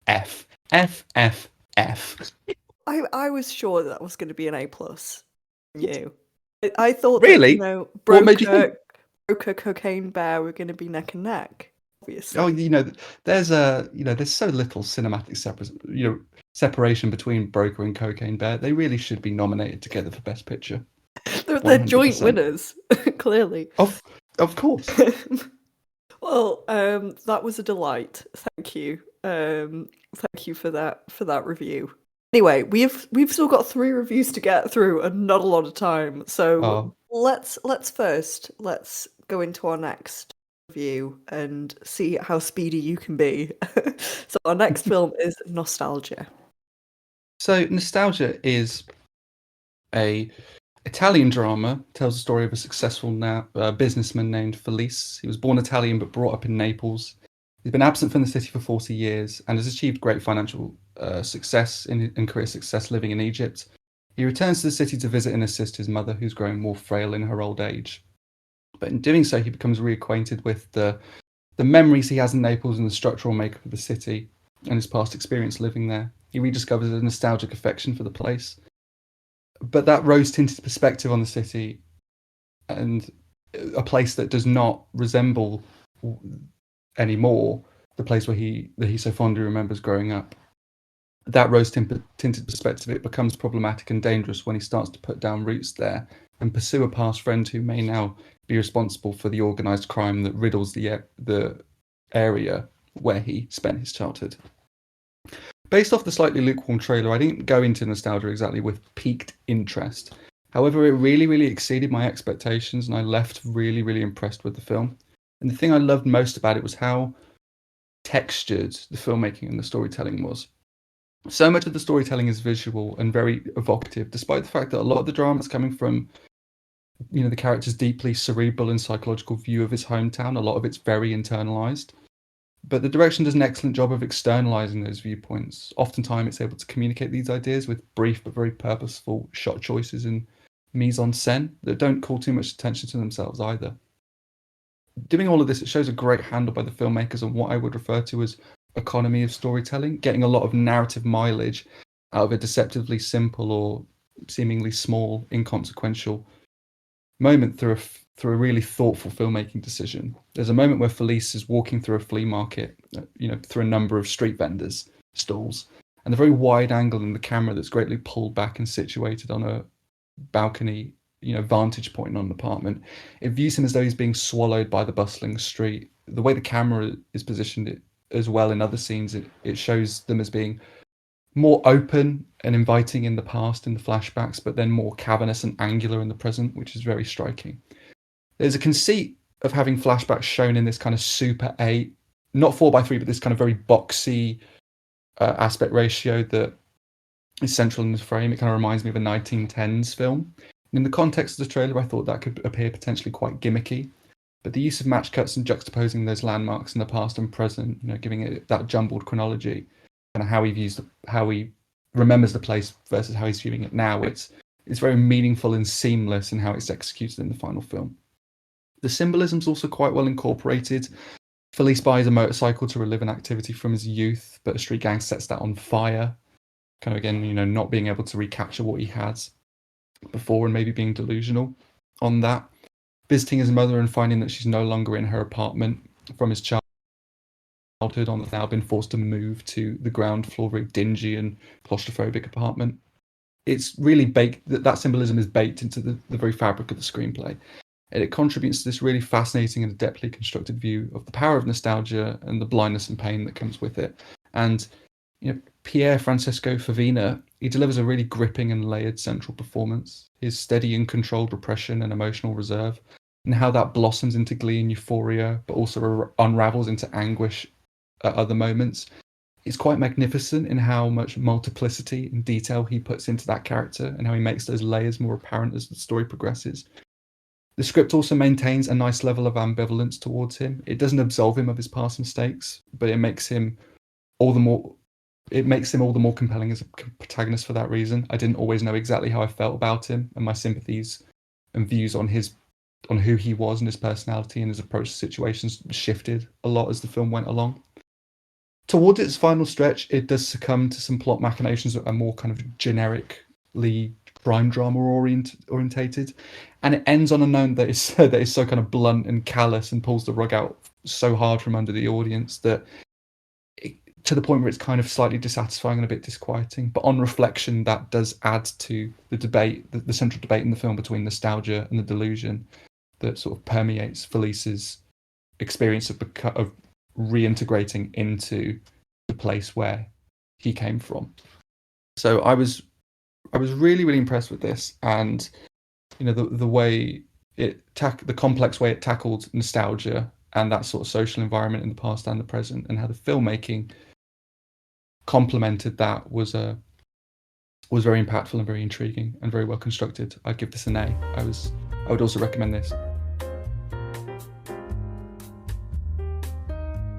A: F. F. F. F.
B: I was sure that was going to be an A plus from you. I thought that,
A: Really? What made you think?
B: Broker, Cocaine Bear were going to be neck and neck,
A: Oh,
B: obviously.
A: there's so little cinematic separation between Broker and Cocaine Bear. They really should be nominated together for Best Picture.
B: They're joint
A: 100%.
B: winners, clearly.
A: Of course.
B: Well, that was a delight. Thank you Thank you for that review. Anyway, we've still got 3 reviews to get through and not a lot of time. So
A: Oh,
B: let's go into our next review and see how speedy you can be. So our next film is Nostalgia.
A: so Nostalgia is a Italian drama. Tells the story of a successful businessman named Felice. He was born Italian but brought up in Naples. He's been absent from the city for 40 years and has achieved great financial success and career success living in Egypt. He returns to the city to visit and assist his mother, who's growing more frail in her old age. But in doing so, he becomes reacquainted with the memories he has in Naples and the structural makeup of the city and his past experience living there. He rediscovers a nostalgic affection for the place. But that rose tinted perspective on the city and a place that does not resemble anymore the place that he so fondly remembers growing up. That rose tinted perspective, it becomes problematic and dangerous when he starts to put down roots there and pursue a past friend who may now be responsible for the organised crime that riddles the area where he spent his childhood. Based off the slightly lukewarm trailer, I didn't go into Nostalgia exactly with piqued interest. However, it really, really exceeded my expectations, and I left really, really impressed with the film. And the thing I loved most about it was how textured the filmmaking and the storytelling was. So much of the storytelling is visual and very evocative, despite the fact that a lot of the drama is coming from, the character's deeply cerebral and psychological view of his hometown. A lot of it's very internalized. But the direction does an excellent job of externalizing those viewpoints. Oftentimes, it's able to communicate these ideas with brief but very purposeful shot choices and mise en scène that don't call too much attention to themselves either. Doing all of this, it shows a great handle by the filmmakers on what I would refer to as economy of storytelling, getting a lot of narrative mileage out of a deceptively simple or seemingly small, inconsequential moment through a really thoughtful filmmaking decision. There's a moment where Felice is walking through a flea market, through a number of street vendors stalls, and the very wide angle in the camera that's greatly pulled back and situated on a balcony, vantage point on an apartment. It views him as though he's being swallowed by the bustling street. The way the camera is positioned as well in other scenes, it shows them as being more open and inviting in the past in the flashbacks, but then more cavernous and angular in the present, which is very striking. There's a conceit of having flashbacks shown in this kind of super 8, not 4:3, but this kind of very boxy aspect ratio that is central in the frame. It kind of reminds me of a 1910s film. And in the context of the trailer, I thought that could appear potentially quite gimmicky. But the use of match cuts and juxtaposing those landmarks in the past and present, giving it that jumbled chronology, and how he remembers the place versus how he's viewing it now. It's very meaningful and seamless in how it's executed in the final film. The symbolism's also quite well incorporated. Felice buys a motorcycle to relive an activity from his youth, but a street gang sets that on fire. Kind of again, not being able to recapture what he had before and maybe being delusional on that. Visiting his mother and finding that she's no longer in her apartment from his childhood on now been forced to move to the ground floor, very dingy and claustrophobic apartment. It's really baked, that symbolism is baked into the very fabric of the screenplay. And it contributes to this really fascinating and adeptly constructed view of the power of nostalgia and the blindness and pain that comes with it. And Pier Francesco Favina, he delivers a really gripping and layered central performance. His steady and controlled repression and emotional reserve, and how that blossoms into glee and euphoria, but also unravels into anguish at other moments. It's quite magnificent in how much multiplicity and detail he puts into that character and how he makes those layers more apparent as the story progresses. The script also maintains a nice level of ambivalence towards him. It doesn't absolve him of his past mistakes, but it makes him all the more compelling as a protagonist for that reason. I didn't always know exactly how I felt about him, and my sympathies and views on who he was and his personality and his approach to situations shifted a lot as the film went along. Towards its final stretch, it does succumb to some plot machinations that are more kind of generically crime drama orientated, and it ends on a note that is so kind of blunt and callous and pulls the rug out so hard from under the audience that to the point where it's kind of slightly dissatisfying and a bit disquieting. But on reflection, that does add to the debate, the central debate in the film between nostalgia and the delusion that sort of permeates Felice's experience of reintegrating into the place where he came from. So I was really really impressed with this, and the way the complex way it tackled nostalgia and that sort of social environment in the past and the present, and how the filmmaking complemented that was very impactful and very intriguing and very well constructed. I'd give this an A. I would also recommend this.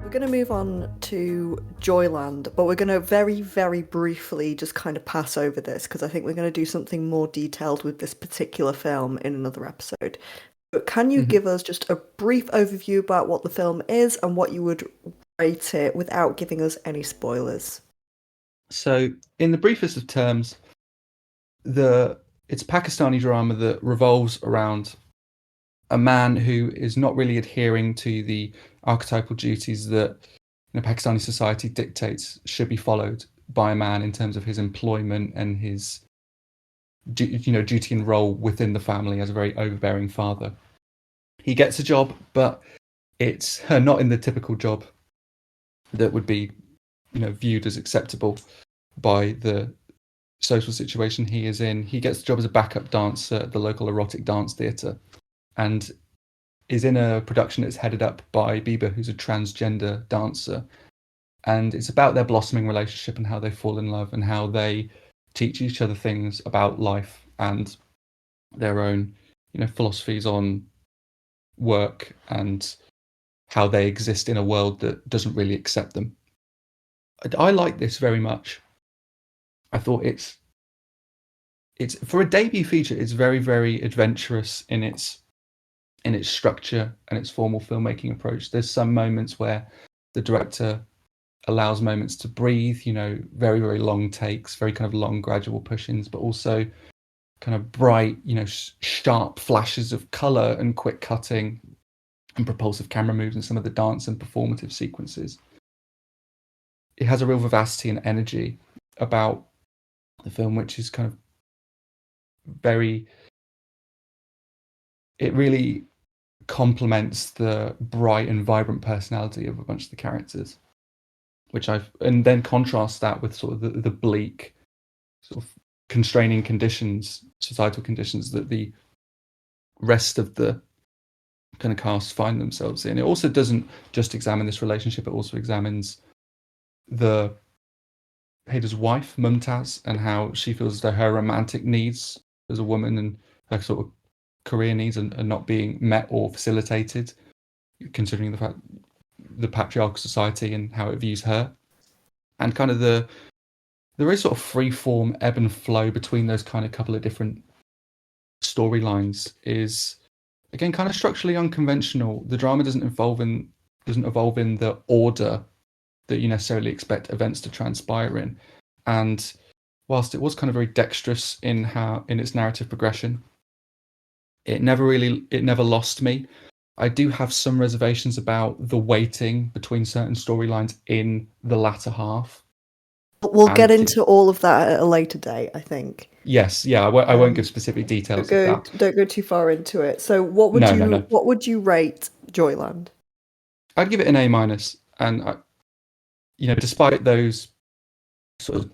B: We're going to move on to Joyland, but we're going to very, very briefly just kind of pass over this because I think we're going to do something more detailed with this particular film in another episode. But can you give us just a brief overview about what the film is and what you would rate it without giving us any spoilers?
A: So, in the briefest of terms, it's a Pakistani drama that revolves around a man who is not really adhering to the archetypal duties that Pakistani society dictates should be followed by a man in terms of his employment and his duty and role within the family as a very overbearing father. He gets a job, but it's not in the typical job that would be viewed as acceptable by the social situation he is in. He gets the job as a backup dancer at the local erotic dance theatre, and is in a production that's headed up by Biba, who's a transgender dancer. And it's about their blossoming relationship and how they fall in love and how they teach each other things about life and their own, philosophies on work and how they exist in a world that doesn't really accept them. I like this very much. I thought it's for a debut feature, it's very, very adventurous in its structure and its formal filmmaking approach. There's some moments where the director allows moments to breathe, very, very long takes, very kind of long gradual push-ins, but also kind of bright, sharp flashes of color and quick cutting and propulsive camera moves and some of the dance and performative sequences. It has a real vivacity and energy about the film, which is kind of it really complements the bright and vibrant personality of a bunch of the characters, and then contrast that with sort of the bleak, sort of constraining societal conditions that the rest of the kind of cast find themselves in. It also doesn't just examine this relationship, it also examines Hader's wife, Mumtaz, and how she feels as though her romantic needs as a woman and her sort of career needs are not being met or facilitated, considering the fact the patriarchal society and how it views her, and kind of the very sort of free form ebb and flow between those kind of couple of different storylines is again kind of structurally unconventional. The drama doesn't evolve in the order that you necessarily expect events to transpire in, and whilst it was kind of very dexterous in its narrative progression, it never lost me. I do have some reservations about the weighting between certain storylines in the latter half.
B: But we'll get into all of that at a later date, I think.
A: Yes, yeah, I won't give specific details of that.
B: Don't go too far into it. So what would you rate Joyland?
A: I'd give it an A-, and despite those sort of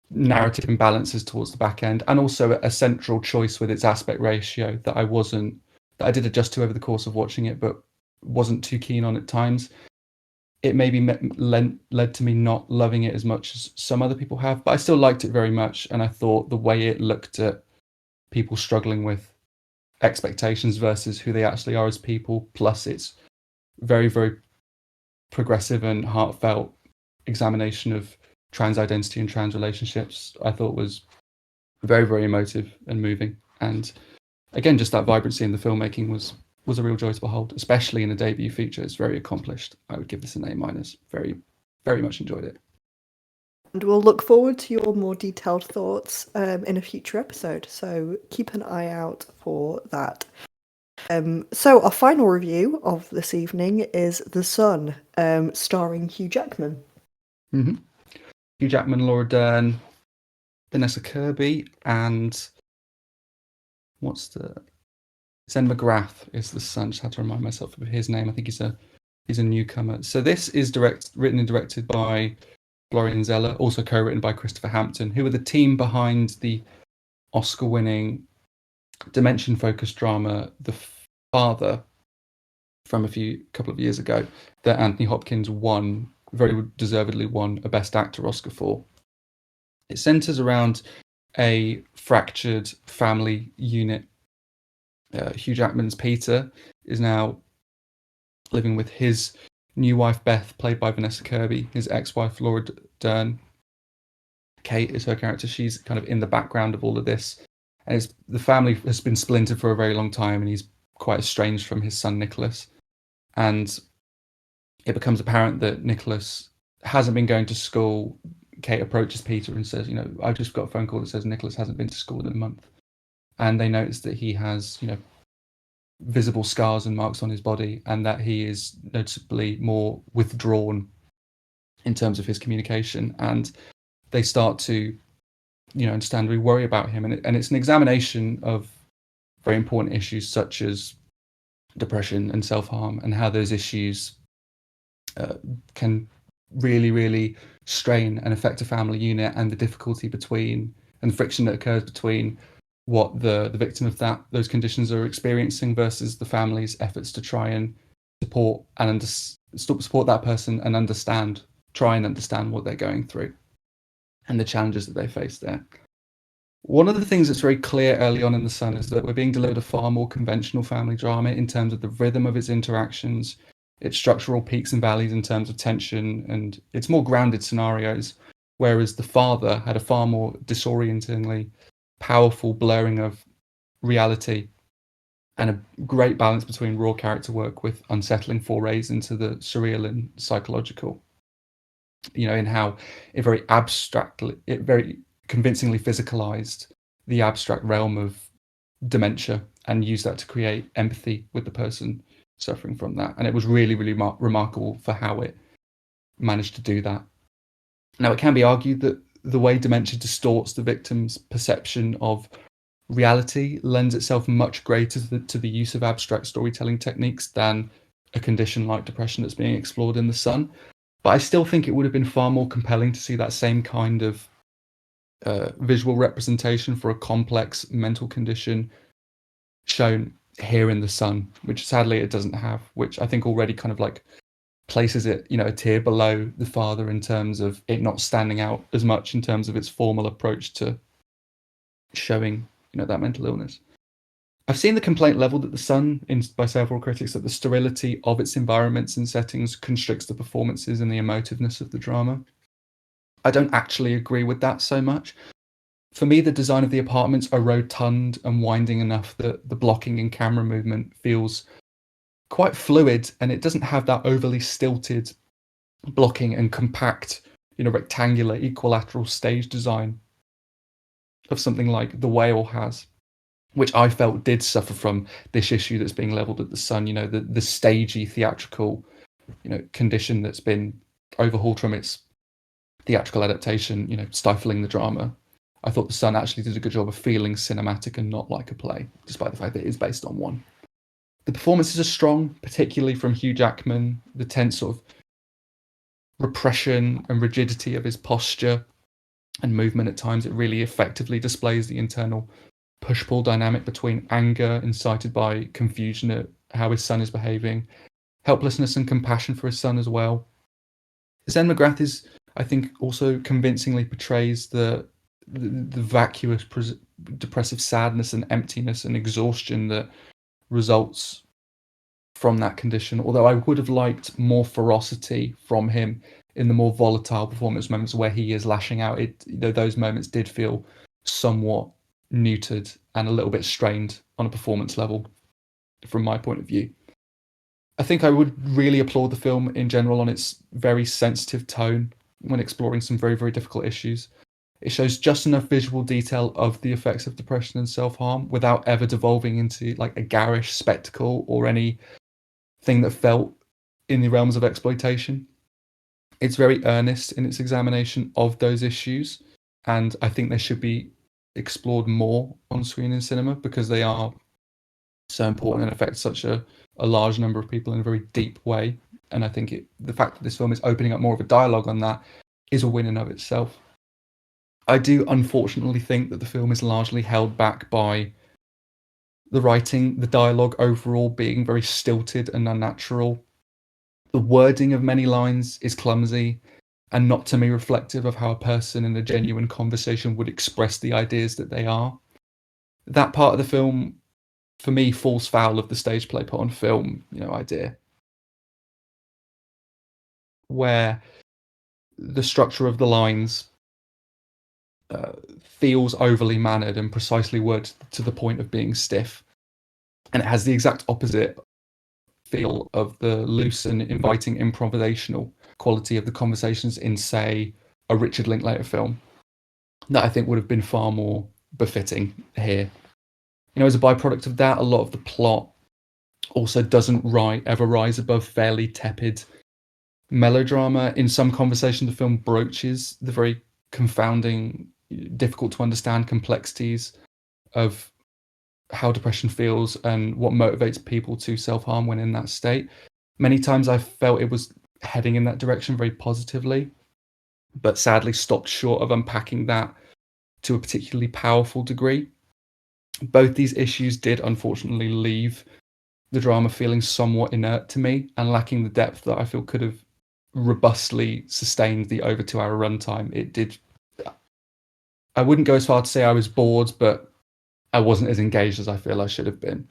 A: narrative imbalances towards the back end, and also a central choice with its aspect ratio that I did adjust to over the course of watching it, but wasn't too keen on at times. It maybe led to me not loving it as much as some other people have, but I still liked it very much, and I thought the way it looked at people struggling with expectations versus who they actually are as people, plus its very, very progressive and heartfelt examination of trans identity and trans relationships, I thought was very, very emotive and moving. And again, just that vibrancy in the filmmaking was a real joy to behold, especially in a debut feature. It's very accomplished. I would give this an A-. Very, very much enjoyed it.
B: And we'll look forward to your more detailed thoughts in a future episode. So keep an eye out for that. So our final review of this evening is The Sun, starring Hugh Jackman.
A: Mm-hmm. Hugh Jackman, Laura Dern, Vanessa Kirby, and Zen McGrath is the son. Just had to remind myself of his name. I think he's He's a newcomer. So this is written and directed by Florian Zeller, also co-written by Christopher Hampton, who are the team behind the Oscar-winning dimension-focused drama The Father from couple of years ago, that Anthony Hopkins very deservedly won a Best Actor Oscar for. It centers around a fractured family unit. Hugh Jackman's Peter is now living with his new wife Beth, played by Vanessa Kirby, his ex-wife Laura Dern. Kate is her character. She's kind of in the background of all of this, and the family has been splintered for a very long time, and he's quite estranged from his son Nicholas. And it becomes apparent that Nicholas hasn't been going to school. Kate approaches Peter and says, I've just got a phone call that says Nicholas hasn't been to school in a month. And they notice that he has, visible scars and marks on his body, and that he is noticeably more withdrawn in terms of his communication. And they start to, understandably worry about him. And it's an examination of very important issues such as depression and self-harm, and how those issues can really, really strain and affect a family unit, and the difficulty between and the friction that occurs between what the victim of those conditions are experiencing versus the family's efforts to try and support that person and try and understand what they're going through and the challenges that they face there. One of the things that's very clear early on in The Son is that we're being delivered a far more conventional family drama in terms of the rhythm of its interactions, its structural peaks and valleys in terms of tension, and its more grounded scenarios, whereas The Father had a far more disorientingly powerful blurring of reality and a great balance between raw character work with unsettling forays into the surreal and psychological. In how it very convincingly physicalized the abstract realm of dementia and used that to create empathy with the person suffering from that. And it was really, really remarkable for how it managed to do that. Now, it can be argued that the way dementia distorts the victim's perception of reality lends itself much greater to the use of abstract storytelling techniques than a condition like depression that's being explored in The Son. But I still think it would have been far more compelling to see that same kind of visual representation for a complex mental condition shown here in The Son, which sadly it doesn't have, which I think already kind of like places it, a tier below The Father in terms of it not standing out as much in terms of its formal approach to showing, that mental illness. I've seen the complaint leveled at The Son by several critics that the sterility of its environments and settings constricts the performances and the emotiveness of the drama. I don't actually agree with that so much. For me, the design of the apartments are rotund and winding enough that the blocking and camera movement feels quite fluid, and it doesn't have that overly stilted blocking and compact, rectangular equilateral stage design of something like The Whale has, which I felt did suffer from this issue that's being leveled at The Son, the stagey theatrical, condition that's been overhauled from its theatrical adaptation, stifling the drama. I thought The Son actually did a good job of feeling cinematic and not like a play, despite the fact that it is based on one. The performances are strong, particularly from Hugh Jackman. The tense sort of repression and rigidity of his posture and movement at times, it really effectively displays the internal push-pull dynamic between anger incited by confusion at how his son is behaving, helplessness and compassion for his son as well. Zen McGrath I think, also convincingly portrays the vacuous, depressive sadness and emptiness and exhaustion that results from that condition. Although I would have liked more ferocity from him in the more volatile performance moments where he is lashing out. Those moments did feel somewhat neutered and a little bit strained on a performance level from my point of view. I think I would really applaud the film in general on its very sensitive tone when exploring some very, very difficult issues. It shows just enough visual detail of the effects of depression and self-harm without ever devolving into like a garish spectacle or anything that felt in the realms of exploitation. It's very earnest in its examination of those issues, and I think they should be explored more on screen in cinema because they are so important and affect such a large number of people in a very deep way. And I think the fact that this film is opening up more of a dialogue on that is a win in of itself. I do unfortunately think that the film is largely held back by the writing, the dialogue overall being very stilted and unnatural. The wording of many lines is clumsy and not to me reflective of how a person in a genuine conversation would express the ideas that they are. That part of the film, for me, falls foul of the stage play put on film, idea, where the structure of the lines feels overly mannered and precisely worded to the point of being stiff. And it has the exact opposite feel of the loose and inviting improvisational quality of the conversations in, say, a Richard Linklater film that I think would have been far more befitting here. As a byproduct of that, a lot of the plot also doesn't ever rise above fairly tepid melodrama. In some conversation, the film broaches the very confounding, difficult to understand complexities of how depression feels and what motivates people to self-harm when in that state. Many times I felt it was heading in that direction very positively, but sadly stopped short of unpacking that to a particularly powerful degree. Both these issues did unfortunately leave the drama feeling somewhat inert to me and lacking the depth that I feel could have robustly sustained the over 2 hour runtime. It did. I wouldn't go as far to say I was bored, but I wasn't as engaged as I feel I should have been.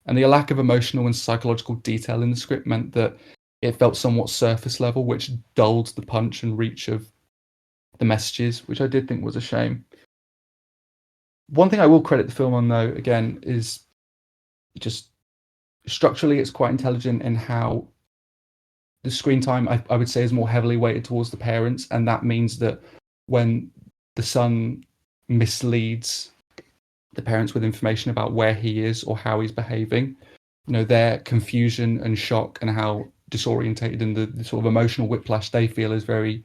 A: And the lack of emotional and psychological detail in the script meant that it felt somewhat surface level, which dulled the punch and reach of the messages, which I did think was a shame. One thing I will credit the film on, though, again, is just structurally, it's quite intelligent in how the screen time, I would say, is more heavily weighted towards the parents. And that means that when the son misleads the parents with information about where he is or how he's behaving, their confusion and shock and how disorientated and the sort of emotional whiplash they feel is very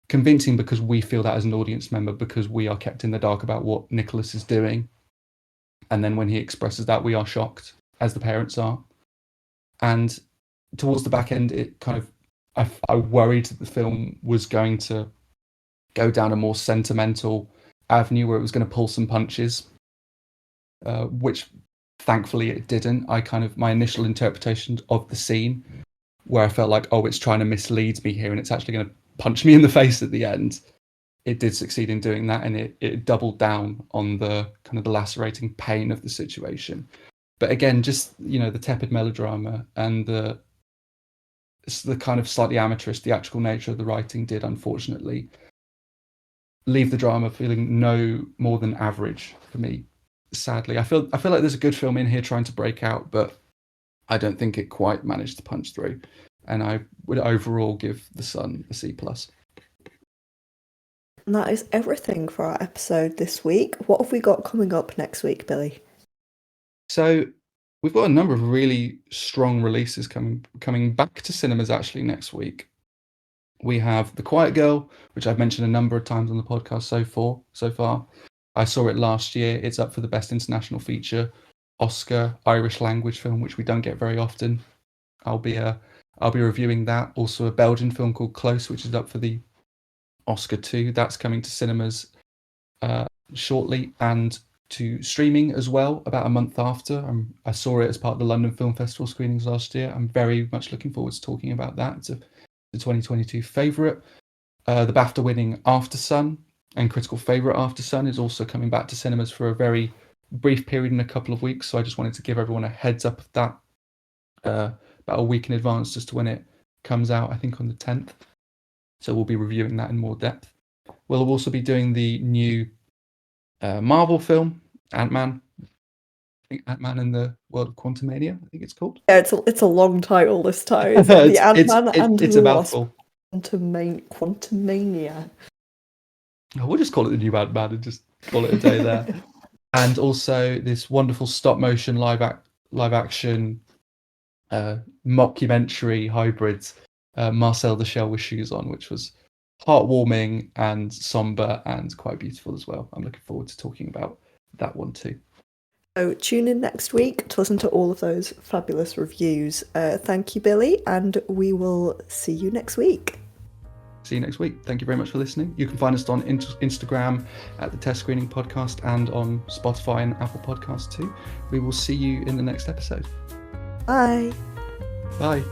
A: convincing, because we feel that as an audience member, because we are kept in the dark about what Nicholas is doing. And then when he expresses that, we are shocked, as the parents are. And towards the back end, it kind of, I worried that the film was going to go down a more sentimental avenue where it was going to pull some punches, which thankfully it didn't. My initial interpretation of the scene, where I felt like, oh, it's trying to mislead me here and it's actually going to punch me in the face at the end, it did succeed in doing that, and it doubled down on the kind of the lacerating pain of the situation. But again, just the tepid melodrama and the kind of slightly amateurish theatrical nature of the writing did unfortunately leave the drama feeling no more than average for me. Sadly, I feel like there's a good film in here trying to break out, but I don't think it quite managed to punch through. And I would overall give The Son a C+.
B: And that is everything for our episode this week. What have we got coming up next week, Billy?
A: So we've got a number of really strong releases coming back to cinemas actually next week. We have The Quiet Girl, which I've mentioned a number of times on the podcast so far. I saw it last year. It's up for the Best International Feature Oscar Irish language film, which we don't get very often. I'll be reviewing that. Also, a Belgian film called Close, which is up for the Oscar too. That's coming to cinemas shortly, and to streaming as well about a month after. I saw it as part of the London Film Festival screenings last year. I'm very much looking forward to talking about that. It's the 2022 favourite. The BAFTA winning After Sun and critical favourite After Sun is also coming back to cinemas for a very brief period in a couple of weeks. So I just wanted to give everyone a heads up of that about a week in advance as to when it comes out, I think on the 10th. So we'll be reviewing that in more depth. We'll also be doing the new Marvel film, Ant-Man. I think Ant-Man and the World of Quantumania, I think it's called.
B: Yeah, it's a long title this time. It's the Ant-Man and
A: it's
B: the
A: a
B: Wasp.
A: mouthful.
B: Quantumania.
A: We'll just call it the new Ant-Man and just call it a day there. And also this wonderful stop motion live action mockumentary hybrid, Marcel the Shell with Shoes On, which was heartwarming and somber and quite beautiful as well. I'm looking forward to talking about that one too.
B: So tune in next week to listen to all of those fabulous reviews. Thank you, Billy, and we will see you next week.
A: See you next week. Thank you very much for listening. You can find us on Instagram at the Test Screening Podcast and on Spotify and Apple Podcasts too. We will see you in the next episode.
B: Bye.
A: Bye.